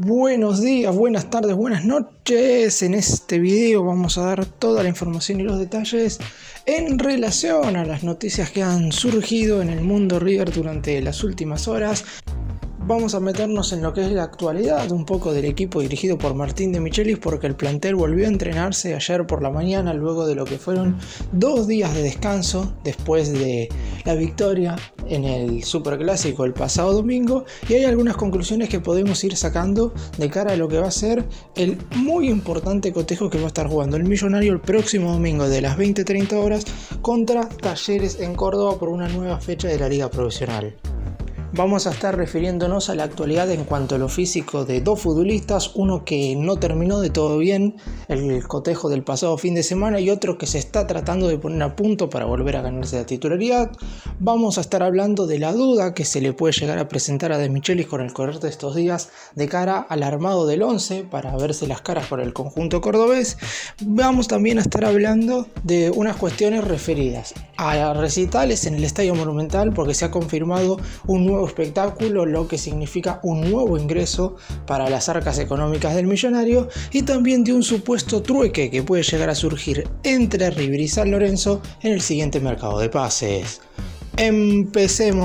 Buenos días, buenas tardes, buenas noches. En este video vamos a dar toda la información y los detalles en relación a las noticias que han surgido en el mundo River durante las últimas horas. Vamos a meternos en lo que es la actualidad un poco del equipo dirigido por Martín de Michelis, porque el plantel volvió a entrenarse ayer por la mañana luego de lo que fueron 2 días de descanso después de la victoria en el Superclásico el pasado domingo, y hay algunas conclusiones que podemos ir sacando de cara a lo que va a ser el muy importante cotejo que va a estar jugando el Millonario el próximo domingo de las 20:30 horas contra Talleres en Córdoba por una nueva fecha de la Liga Profesional. Vamos a estar refiriéndonos a la actualidad en cuanto a lo físico de dos futbolistas, uno que no terminó de todo bien el cotejo del pasado fin de semana y otro que se está tratando de poner a punto para volver a ganarse la titularidad. Vamos a estar hablando de la duda que se le puede llegar a presentar a De Michelis con el correr de estos días de cara al armado del 11 para verse las caras por el conjunto cordobés. Vamos también a estar hablando de unas cuestiones referidas a recitales en el Estadio Monumental, porque se ha confirmado un nuevo espectáculo, lo que significa un nuevo ingreso para las arcas económicas del Millonario, y también de un supuesto trueque que puede llegar a surgir entre River y San Lorenzo en el siguiente mercado de pases. ¡Empecemos!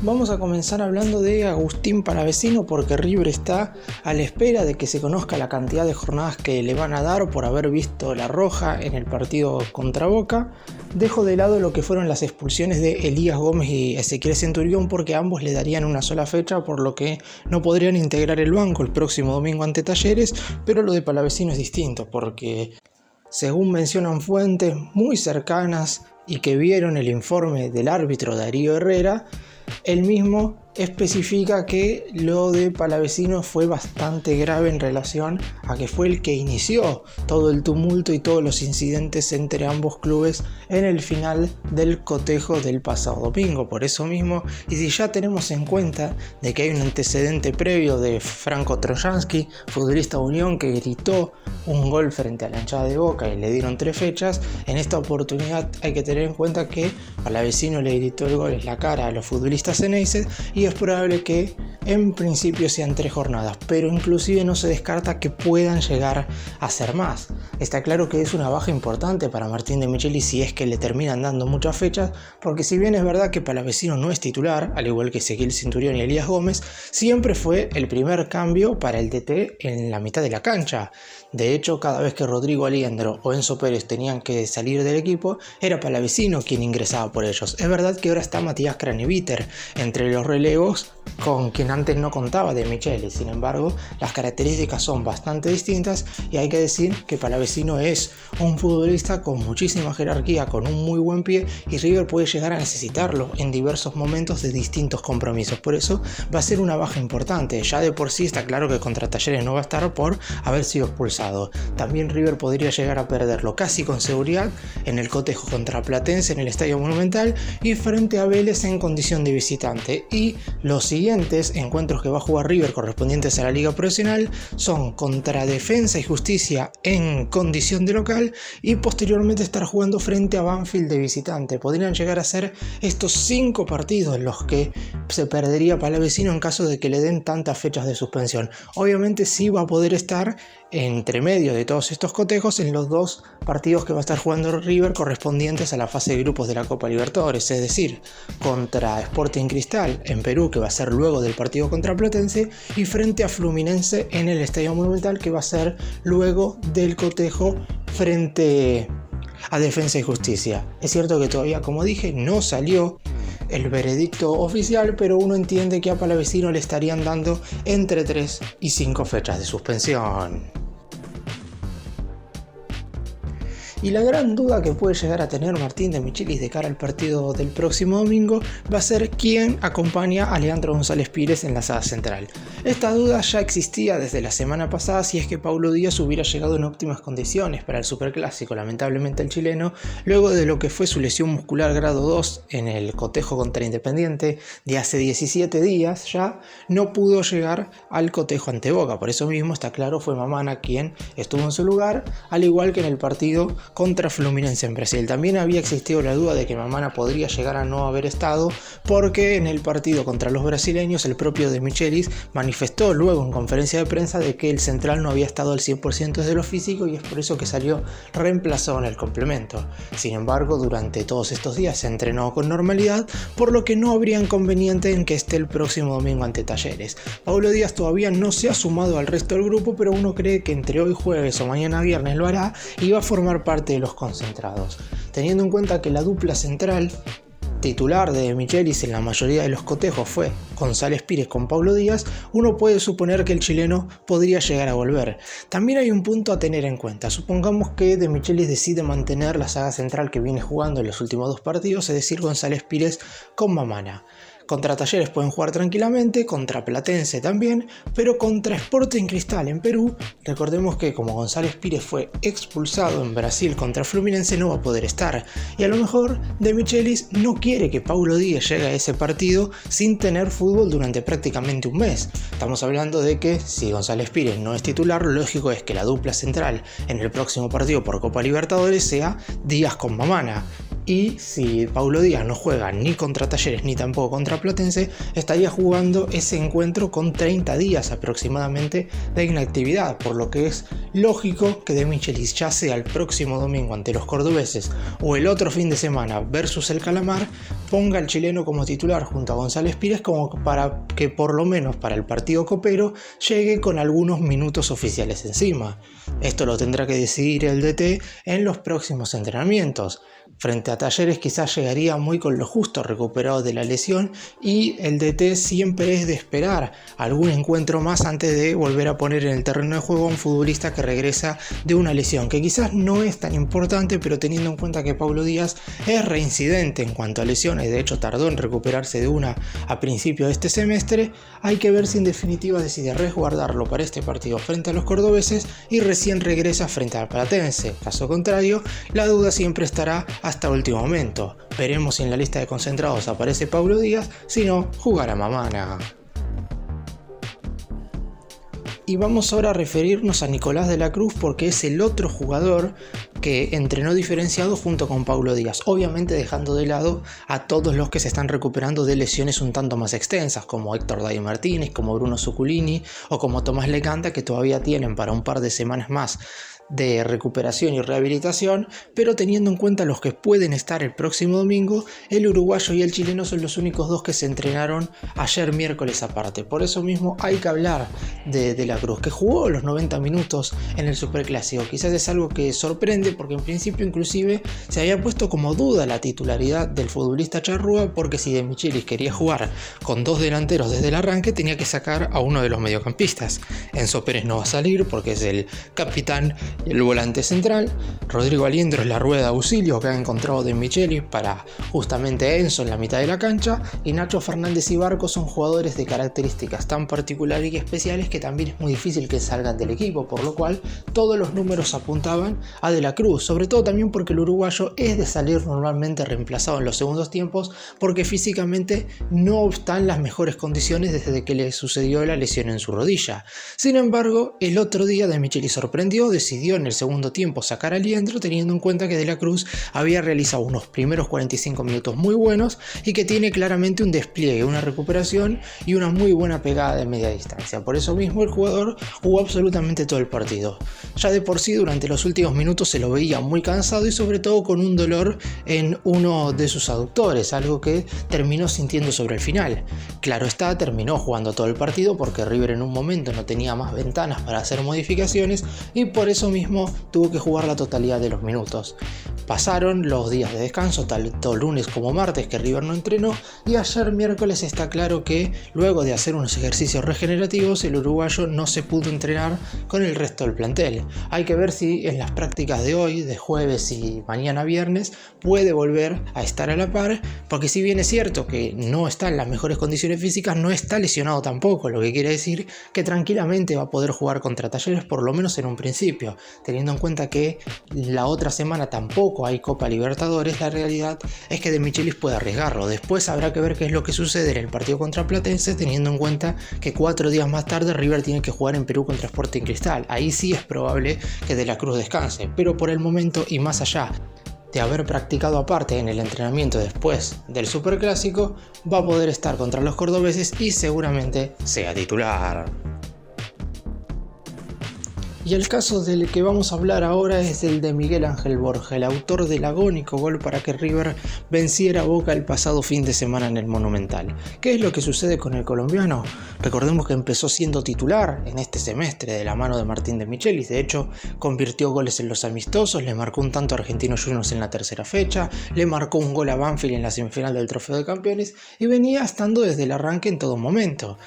Vamos a comenzar hablando de Agustín Palavecino, porque River está a la espera de que se conozca la cantidad de jornadas que le van a dar por haber visto la roja en el partido contra Boca. Dejo de lado lo que fueron las expulsiones de Elías Gómez y Ezequiel Centurión, porque ambos le darían una sola fecha, por lo que no podrían integrar el banco el próximo domingo ante Talleres. Pero lo de Palavecino es distinto, porque según mencionan fuentes muy cercanas y que vieron el informe del árbitro Darío Herrera, él mismo especifica que lo de Palavecino fue bastante grave en relación a que fue el que inició todo el tumulto y todos los incidentes entre ambos clubes en el final del cotejo del pasado domingo. Por eso mismo, y si ya tenemos en cuenta de que hay un antecedente previo de Franco Trojansky, futbolista Unión, que gritó un gol frente a la hinchada de Boca y le dieron 3 fechas, en esta oportunidad hay que tener en cuenta que Palavecino le gritó el gol en la cara a los futbolistas ceneices, y es probable que en principio sean 3 jornadas, pero inclusive no se descarta que puedan llegar a ser más. Está claro que es una baja importante para Martín de Michelis si es que le terminan dando muchas fechas, porque si bien es verdad que Palavecino no es titular, al igual que Ezequiel Centurión y Elías Gómez, siempre fue el primer cambio para el DT en la mitad de la cancha. De hecho, cada vez que Rodrigo Aliendro o Enzo Pérez tenían que salir del equipo, era Palavecino quien ingresaba por ellos. Es verdad que ahora está Matías Craneviter entre los relevos, con quien antes no contaba de Michelis. Sin embargo, las características son bastante distintas, y hay que decir que Palavecino es un futbolista con muchísima jerarquía, con un muy buen pie, y River puede llegar a necesitarlo en diversos momentos de distintos compromisos. Por eso va a ser una baja importante. Ya de por sí está claro que contra Talleres no va a estar por haber sido expulsado. También River podría llegar a perderlo casi con seguridad en el cotejo contra Platense en el Estadio Monumental y frente a Vélez en condición de visitante. Y los siguientes encuentros que va a jugar River correspondientes a la Liga Profesional son contra Defensa y Justicia en condición de local, y posteriormente estar jugando frente a Banfield de visitante. Podrían llegar a ser estos 5 partidos los que se perdería Palavecino en caso de que le den tantas fechas de suspensión. Obviamente sí va a poder estar entre medio de todos estos cotejos en los 2 partidos que va a estar jugando River correspondientes a la fase de grupos de la Copa Libertadores, es decir, contra Sporting Cristal en Perú, que va a ser luego del partido contra Platense, y frente a Fluminense en el Estadio Monumental, que va a ser luego del cotejo frente a Defensa y Justicia. Es cierto que todavía, como dije, no salió el veredicto oficial, pero uno entiende que a Palavecino le estarían dando entre 3 y 5 fechas de suspensión. Y la gran duda que puede llegar a tener Martín de Michelis de cara al partido del próximo domingo va a ser quién acompaña a Leandro González Pires en la saga central. Esta duda ya existía desde la semana pasada si es que Paulo Díaz hubiera llegado en óptimas condiciones para el Superclásico. Lamentablemente el chileno, luego de lo que fue su lesión muscular grado 2 en el cotejo contra Independiente de hace 17 días, ya no pudo llegar al cotejo ante Boca. Por eso mismo, está claro, fue Mamana quien estuvo en su lugar, al igual que en el partido contra Fluminense en Brasil. También había existido la duda de que Mamana podría llegar a no haber estado, porque en el partido contra los brasileños el propio De Michelis manifestó luego en conferencia de prensa de que el central no había estado al 100% desde lo físico y es por eso que salió reemplazado en el complemento. Sin embargo, durante todos estos días se entrenó con normalidad, por lo que no habría inconveniente en que esté el próximo domingo ante Talleres. Paulo Díaz todavía no se ha sumado al resto del grupo, pero uno cree que entre hoy jueves o mañana viernes lo hará y va a formar parte de los concentrados. Teniendo en cuenta que la dupla central titular de Michelis en la mayoría de los cotejos fue González Pires con Paulo Díaz, uno puede suponer que el chileno podría llegar a volver. También hay un punto a tener en cuenta. Supongamos que De Michelis decide mantener la saga central que viene jugando en los últimos dos partidos, es decir, González Pires con Mamana. Contra Talleres pueden jugar tranquilamente, contra Platense también, pero contra Sporting Cristal en Perú, recordemos que como González Pires fue expulsado en Brasil contra Fluminense no va a poder estar, y a lo mejor De Michelis no quiere que Paulo Díaz llegue a ese partido sin tener fútbol durante prácticamente un mes. Estamos hablando de que si González Pires no es titular, lo lógico es que la dupla central en el próximo partido por Copa Libertadores sea Díaz con Mamana. Y si Paulo Díaz no juega ni contra Talleres ni tampoco contra Platense, estaría jugando ese encuentro con 30 días aproximadamente de inactividad, por lo que es lógico que De Michelis, ya sea el próximo domingo ante los cordobeses o el otro fin de semana versus el Calamar, ponga al chileno como titular junto a González Pires como para que por lo menos para el partido copero llegue con algunos minutos oficiales encima. Esto lo tendrá que decidir el DT en los próximos entrenamientos. Frente a Talleres quizás llegaría muy con lo justo recuperado de la lesión y el DT siempre es de esperar algún encuentro más antes de volver a poner en el terreno de juego a un futbolista que regresa de una lesión que quizás no es tan importante, pero teniendo en cuenta que Paulo Díaz es reincidente en cuanto a lesiones, de hecho tardó en recuperarse de una a principio de este semestre, hay que ver si en definitiva decide resguardarlo para este partido frente a los cordobeses y recién regresa frente al Platense. Caso contrario, la duda siempre estará hasta último momento. Veremos si en la lista de concentrados aparece Paulo Díaz, si no, jugará Mamana. Y vamos ahora a referirnos a Nicolás de la Cruz porque es el otro jugador que entrenó diferenciado junto con Paulo Díaz, obviamente dejando de lado a todos los que se están recuperando de lesiones un tanto más extensas, como Héctor David Martínez, como Bruno Zuculini o como Tomás Lecanda, que todavía tienen para un par de semanas más de recuperación y rehabilitación, pero teniendo en cuenta los que pueden estar el próximo domingo, el uruguayo y el chileno son los únicos dos que se entrenaron ayer miércoles aparte. Por eso mismo hay que hablar de la Cruz, que jugó los 90 minutos en el Superclásico. Quizás es algo que sorprende porque en principio inclusive se había puesto como duda la titularidad del futbolista charrúa, porque si De Michelis quería jugar con dos delanteros desde el arranque tenía que sacar a uno de los mediocampistas. Enzo Pérez no va a salir porque es el capitán y el volante central. Rodrigo Aliendro es la rueda de auxilio que ha encontrado De Michelis para justamente Enzo en la mitad de la cancha, y Nacho Fernández y Barco son jugadores de características tan particulares y especiales que también es muy difícil que salgan del equipo, por lo cual todos los números apuntaban a De la Cruz, sobre todo también porque el uruguayo es de salir normalmente reemplazado en los segundos tiempos porque físicamente no está en las mejores condiciones desde que le sucedió la lesión en su rodilla. Sin embargo, el otro día De Michelis sorprendió, decidió en el segundo tiempo sacar a Aliendro, teniendo en cuenta que De la Cruz había realizado unos primeros 45 minutos muy buenos y que tiene claramente un despliegue, una recuperación y una muy buena pegada de media distancia. Por eso mismo el jugador jugó absolutamente todo el partido. Ya de por sí durante los últimos minutos se lo veía muy cansado y sobre todo con un dolor en uno de sus aductores, algo que terminó sintiendo sobre el final. Claro está, terminó jugando todo el partido porque River en un momento no tenía más ventanas para hacer modificaciones y por eso mismo tuvo que jugar la totalidad de los minutos. Pasaron los días de descanso, tanto lunes como martes que River no entrenó, y ayer miércoles está claro que luego de hacer unos ejercicios regenerativos el uruguayo no se pudo entrenar con el resto del plantel. Hay que ver si en las prácticas de hoy, de jueves y mañana viernes, puede volver a estar a la par, porque si bien es cierto que no está en las mejores condiciones físicas, no está lesionado tampoco, lo que quiere decir que tranquilamente va a poder jugar contra Talleres por lo menos en un principio. Teniendo en cuenta que la otra semana tampoco hay Copa Libertadores, la realidad es que De Michelis puede arriesgarlo. Después habrá que ver qué es lo que sucede en el partido contra Platense, teniendo en cuenta que 4 días más tarde River tiene que jugar en Perú contra Sporting Cristal. Ahí sí es probable que De la Cruz descanse, pero por por el momento y más allá de haber practicado aparte en el entrenamiento después del Superclásico, va a poder estar contra los cordobeses y seguramente sea titular. Y el caso del que vamos a hablar ahora es el de Miguel Ángel Borja, el autor del agónico gol para que River venciera a Boca el pasado fin de semana en el Monumental. ¿Qué es lo que sucede con el colombiano? Recordemos que empezó siendo titular en este semestre de la mano de Martín de Michelis. De hecho, convirtió goles en los amistosos, le marcó un tanto a Argentinos Juniors en la tercera fecha, le marcó un gol a Banfield en la semifinal del Trofeo de Campeones y venía estando desde el arranque en todo momento.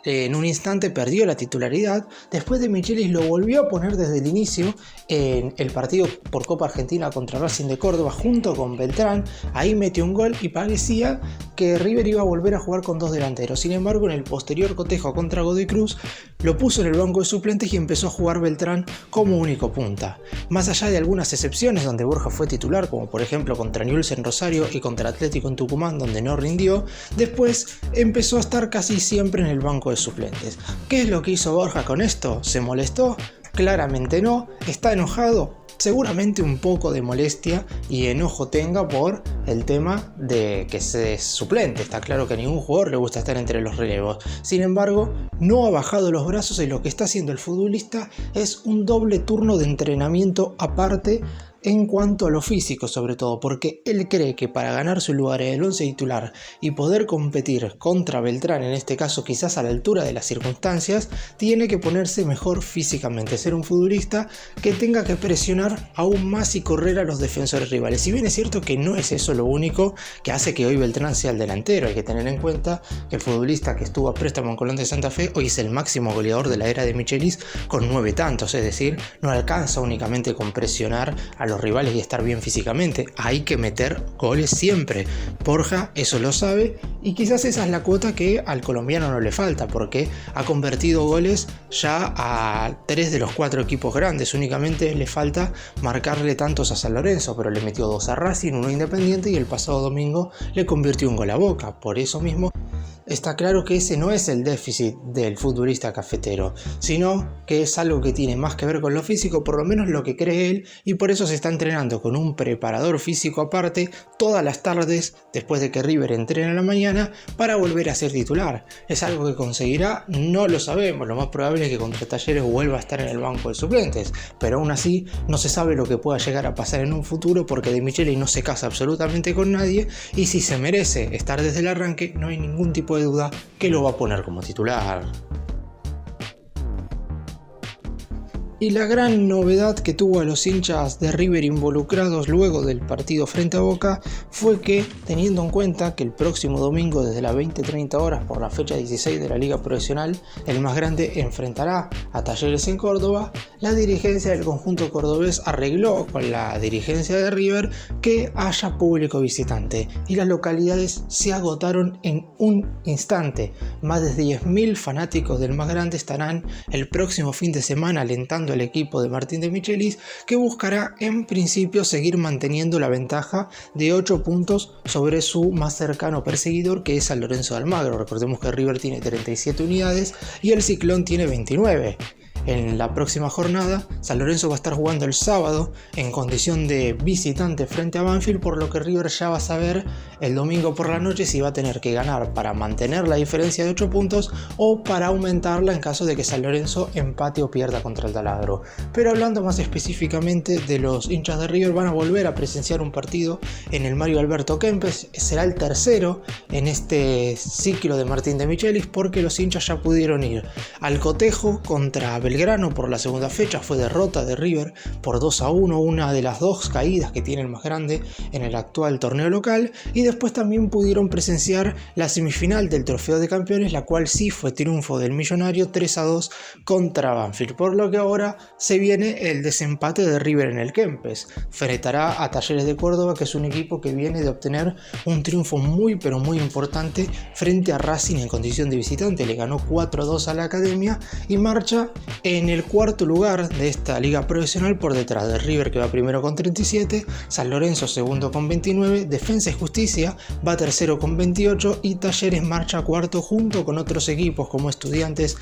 En un instante perdió la titularidad, después de Michelis lo volvió a poner desde el inicio en el partido por Copa Argentina contra Racing de Córdoba junto con Beltrán. Ahí metió un gol y parecía que River iba a volver a jugar con dos delanteros. Sin embargo, en el posterior cotejo contra Godoy Cruz lo puso en el banco de suplentes y empezó a jugar Beltrán como único punta. Más allá de algunas excepciones donde Borja fue titular, como por ejemplo contra Newell's en Rosario y contra Atlético en Tucumán, donde no rindió, después empezó a estar casi siempre en el banco de suplentes. ¿Qué es lo que hizo Borja con esto? ¿Se molestó? Claramente no. ¿Está enojado? Seguramente un poco de molestia y enojo tenga por el tema de que se es suplente. Está claro que a ningún jugador le gusta estar entre los relevos. Sin embargo, no ha bajado los brazos y lo que está haciendo el futbolista es un doble turno de entrenamiento aparte en cuanto a lo físico, sobre todo porque él cree que para ganar su lugar en el 11 titular y poder competir contra Beltrán, en este caso quizás a la altura de las circunstancias, tiene que ponerse mejor físicamente, ser un futbolista que tenga que presionar aún más y correr a los defensores rivales. Si bien es cierto que no es eso lo único que hace que hoy Beltrán sea el delantero, hay que tener en cuenta que el futbolista que estuvo a préstamo en Colón de Santa Fe hoy es el máximo goleador de la era de Michelis con 9 tantos, es decir, no alcanza únicamente con presionar a los rivales y estar bien físicamente, hay que meter goles siempre. Borja eso lo sabe y quizás esa es la cuota que al colombiano no le falta, porque ha convertido goles ya a 3 de los 4 equipos grandes, únicamente le falta marcarle tantos a San Lorenzo, pero le metió 2 a Racing, 1 a Independiente y el pasado domingo le convirtió un gol a Boca. Por eso mismo está claro que ese no es el déficit del futbolista cafetero, sino que es algo que tiene más que ver con lo físico, por lo menos lo que cree él, y por eso se está entrenando con un preparador físico aparte todas las tardes después de que River entrene a la mañana para volver a ser titular. ¿Es algo que conseguirá? No lo sabemos, lo más probable es que contra Talleres vuelva a estar en el banco de suplentes, pero aún así no se sabe lo que pueda llegar a pasar en un futuro porque De Michelis no se casa absolutamente con nadie y si se merece estar desde el arranque no hay ningún tipo de duda que lo va a poner como titular. Y la gran novedad que tuvo a los hinchas de River involucrados luego del partido frente a Boca fue que, teniendo en cuenta que el próximo domingo desde las 20:30 horas por la fecha 16 de la Liga Profesional, el más grande enfrentará a Talleres en Córdoba, la dirigencia del conjunto cordobés arregló con la dirigencia de River que haya público visitante y las localidades se agotaron en un instante. Más de 10.000 fanáticos del más grande estarán el próximo fin de semana alentando al equipo de Martín de Michelis, que buscará en principio seguir manteniendo la ventaja de 8 puntos sobre su más cercano perseguidor, que es San Lorenzo de Almagro. Recordemos que River tiene 37 unidades y el Ciclón tiene 29. En la próxima jornada, San Lorenzo va a estar jugando el sábado en condición de visitante frente a Banfield, por lo que River ya va a saber el domingo por la noche si va a tener que ganar para mantener la diferencia de 8 puntos o para aumentarla en caso de que San Lorenzo empate o pierda contra el Taladro. Pero hablando más específicamente de los hinchas de River, van a volver a presenciar un partido en el Mario Alberto Kempes. Será el tercero en este ciclo de Martín de Michelis porque los hinchas ya pudieron ir al cotejo contra Belgrano por la segunda fecha. Fue derrota de River por 2-1, una de las 2 caídas que tiene el más grande en el actual torneo local, y después también pudieron presenciar la semifinal del Trofeo de Campeones, la cual sí fue triunfo del Millonario 3-2 contra Banfield, por lo que ahora se viene el desempate de River en el Kempes. Enfrentará a Talleres de Córdoba, que es un equipo que viene de obtener un triunfo muy pero muy importante frente a Racing en condición de visitante. Le ganó 4-2 a la Academia y marcha en el cuarto lugar de esta liga profesional por detrás de River, que va primero con 37, San Lorenzo segundo con 29, Defensa y Justicia va tercero con 28 y Talleres marcha cuarto junto con otros equipos como Estudiantes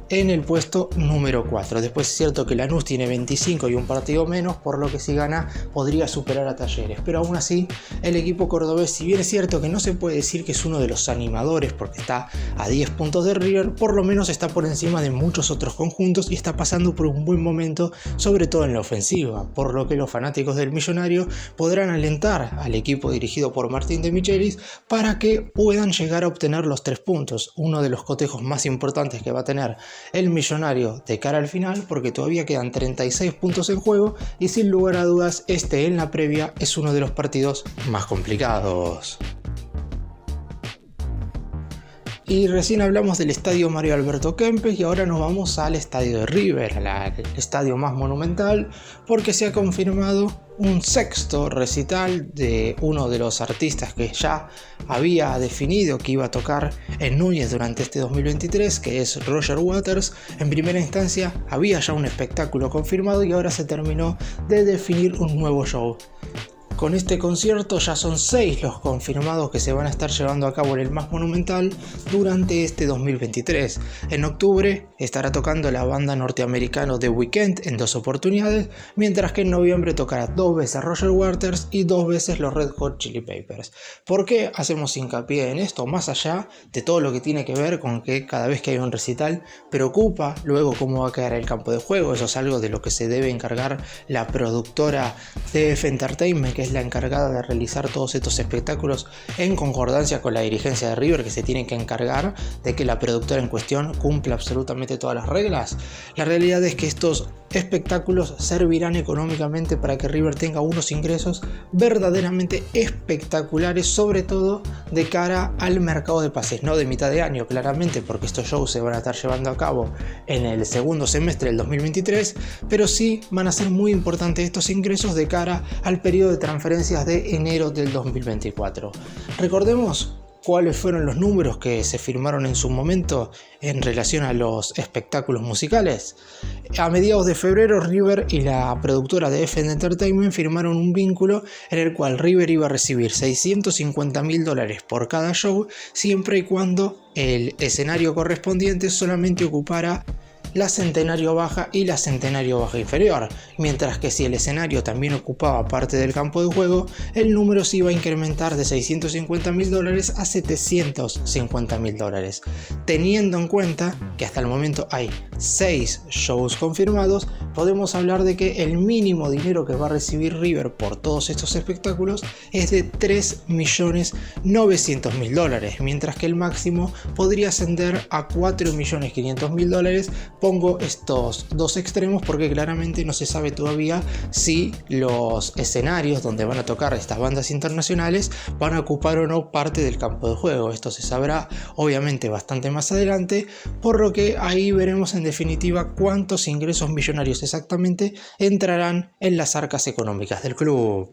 en el puesto número 4. Después es cierto que Lanús tiene 25 y un partido menos, por lo que si gana podría superar a Talleres, pero aún así el equipo cordobés, si bien es cierto que no se puede decir que es uno de los animadores porque está a 10 puntos de River, por lo menos está por encima de muchos otros conjuntos y está pasando por un buen momento, sobre todo en la ofensiva, por lo que los fanáticos del Millonario podrán alentar al equipo dirigido por Martín de Michelis para que puedan llegar a obtener los 3 puntos, uno de los cotejos más importantes que va a tener el Millonario de cara al final, porque todavía quedan 36 puntos en juego y sin lugar a dudas este en la previa es uno de los partidos más complicados. Y recién hablamos del estadio Mario Alberto Kempes y ahora nos vamos al estadio de River, al estadio más monumental, porque se ha confirmado un sexto recital de uno de los artistas que ya había definido que iba a tocar en Núñez durante este 2023, que es Roger Waters. En primera instancia había ya un espectáculo confirmado y ahora se terminó de definir un nuevo show. Con este concierto ya son 6 los confirmados que se van a estar llevando a cabo en el más monumental durante este 2023. En octubre estará tocando la banda norteamericana The Weeknd en 2 oportunidades, mientras que en noviembre tocará 2 veces Roger Waters y 2 veces los Red Hot Chili Peppers. ¿Por qué hacemos hincapié en esto? Más allá de todo lo que tiene que ver con que cada vez que hay un recital preocupa luego cómo va a quedar el campo de juego. Eso es algo de lo que se debe encargar la productora TF Entertainment, que es la encargada de realizar todos estos espectáculos en concordancia con la dirigencia de River, que se tiene que encargar de que la productora en cuestión cumpla absolutamente todas las reglas. La realidad es que estos espectáculos servirán económicamente para que River tenga unos ingresos verdaderamente espectaculares, sobre todo de cara al mercado de pases, no de mitad de año claramente, porque estos shows se van a estar llevando a cabo en el segundo semestre del 2023, pero sí van a ser muy importantes estos ingresos de cara al periodo de transferencias de enero del 2024. Recordemos cuáles fueron los números que se firmaron en su momento en relación a los espectáculos musicales. A mediados de febrero, River y la productora de FN Entertainment firmaron un vínculo en el cual River iba a recibir $650.000 por cada show, siempre y cuando el escenario correspondiente solamente ocupara la Centenario Baja y la Centenario Baja Inferior, mientras que si el escenario también ocupaba parte del campo de juego, el número se iba a incrementar de $650.000 a $750.000. Teniendo en cuenta que hasta el momento hay 6 shows confirmados, podemos hablar de que el mínimo dinero que va a recibir River por todos estos espectáculos es de $3.900.000, mientras que el máximo podría ascender a $4.500.000. Pongo estos dos extremos porque claramente no se sabe todavía si los escenarios donde van a tocar estas bandas internacionales van a ocupar o no parte del campo de juego. Esto se sabrá obviamente bastante más adelante, por lo que ahí veremos en definitiva cuántos ingresos millonarios exactamente entrarán en las arcas económicas del club.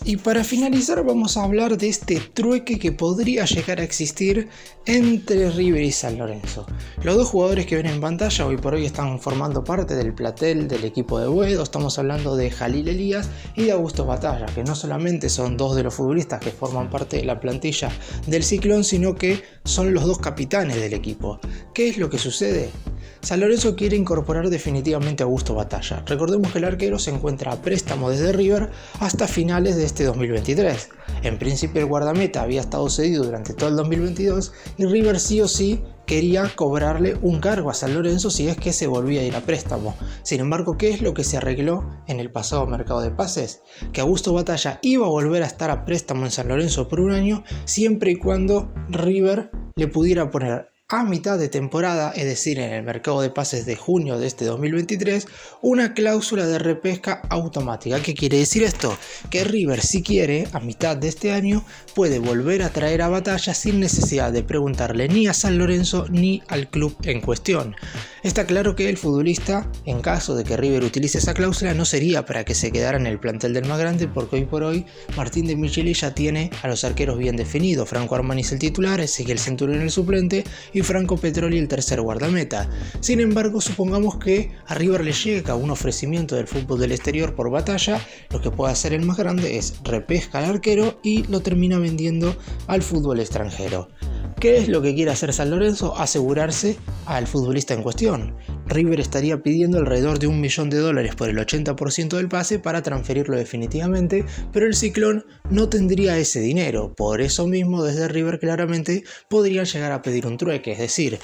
Y para finalizar vamos a hablar de este trueque que podría llegar a existir entre River y San Lorenzo. Los dos jugadores que ven en pantalla hoy por hoy están formando parte del plantel del equipo de Boedo. Estamos hablando de Jalil Elías y de Augusto Batalla, que no solamente son dos de los futbolistas que forman parte de la plantilla del Ciclón, sino que son los dos capitanes del equipo. ¿Qué es lo que sucede? San Lorenzo quiere incorporar definitivamente a Augusto Batalla. Recordemos que el arquero se encuentra a préstamo desde River hasta finales de este 2023. En principio el guardameta había estado cedido durante todo el 2022 y River sí o sí quería cobrarle un cargo a San Lorenzo si es que se volvía a ir a préstamo. Sin embargo, ¿qué es lo que se arregló en el pasado mercado de pases? Que Augusto Batalla iba a volver a estar a préstamo en San Lorenzo por un año siempre y cuando River le pudiera poner a mitad de temporada, es decir, en el mercado de pases de junio de este 2023, una cláusula de repesca automática. ¿Qué quiere decir esto? Que River, si quiere, a mitad de este año, puede volver a traer a Batalla sin necesidad de preguntarle ni a San Lorenzo ni al club en cuestión. Está claro que el futbolista, en caso de que River utilice esa cláusula, no sería para que se quedara en el plantel del más grande, porque hoy por hoy Martín de Michelis ya tiene a los arqueros bien definidos. Franco Armani es el titular, Ezequiel Centurión el suplente y Franco Petroli el tercer guardameta. Sin embargo, supongamos que a River le llega un ofrecimiento del fútbol del exterior por Batalla, lo que puede hacer el más grande es repesca al arquero y lo termina vendiendo al fútbol extranjero. ¿Qué es lo que quiere hacer San Lorenzo? Asegurarse al futbolista en cuestión. River estaría pidiendo alrededor de $1 millón por el 80% del pase para transferirlo definitivamente, pero el Ciclón no tendría ese dinero. Por eso mismo, desde River claramente podrían llegar a pedir un trueque, es decir,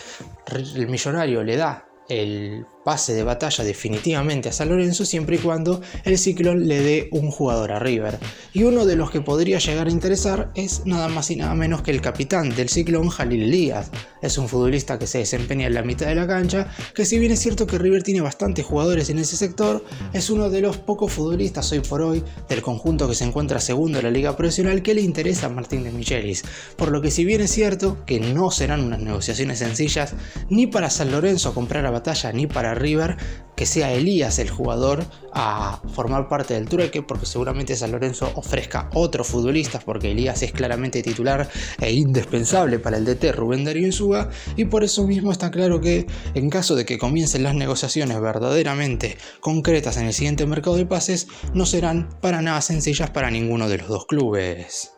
el millonario le da el pase de batalla definitivamente a San Lorenzo siempre y cuando el Ciclón le dé un jugador a River. Y uno de los que podría llegar a interesar es nada más y nada menos que el capitán del Ciclón, Jalil Elías. Es un futbolista que se desempeña en la mitad de la cancha, que si bien es cierto que River tiene bastantes jugadores en ese sector, es uno de los pocos futbolistas hoy por hoy del conjunto que se encuentra segundo en la liga profesional que le interesa a Martín de Michelis. Por lo que si bien es cierto que no serán unas negociaciones sencillas ni para San Lorenzo comprar a batalla ni para River, que sea Elías el jugador a formar parte del trueque, porque seguramente San Lorenzo ofrezca otros futbolistas, porque Elías es claramente titular e indispensable para el DT Rubén Darío Insúa, y por eso mismo está claro que en caso de que comiencen las negociaciones verdaderamente concretas en el siguiente mercado de pases, no serán para nada sencillas para ninguno de los dos clubes.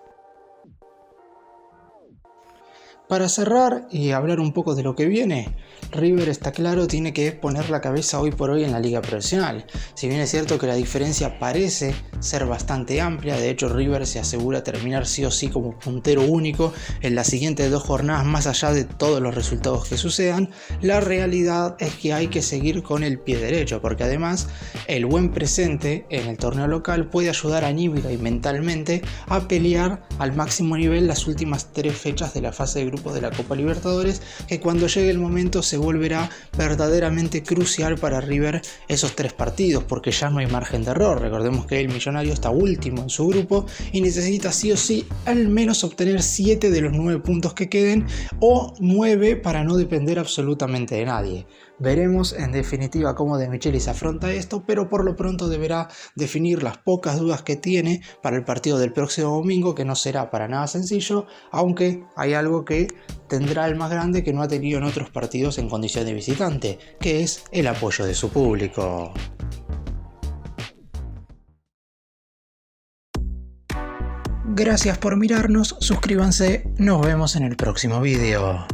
Para cerrar y hablar un poco de lo que viene, River está claro tiene que poner la cabeza hoy por hoy en la liga profesional. Si bien es cierto que la diferencia parece ser bastante amplia, de hecho River se asegura terminar sí o sí como puntero único en las siguientes 2 jornadas más allá de todos los resultados que sucedan, la realidad es que hay que seguir con el pie derecho, porque además el buen presente en el torneo local puede ayudar anímica y mentalmente a pelear al máximo nivel las últimas 3 fechas de la fase de grupos de la Copa Libertadores, que cuando llegue el momento se volverá verdaderamente crucial para River esos 3 partidos, porque ya no hay margen de error. Recordemos que el Millonario está último en su grupo y necesita sí o sí al menos obtener 7 de los 9 puntos que queden, o 9 para no depender absolutamente de nadie. Veremos en definitiva cómo De Michelis afronta esto, pero por lo pronto deberá definir las pocas dudas que tiene para el partido del próximo domingo, que no será para nada sencillo, aunque hay algo que tendrá el más grande que no ha tenido en otros partidos en condición de visitante, que es el apoyo de su público. Gracias por mirarnos, suscríbanse, nos vemos en el próximo video.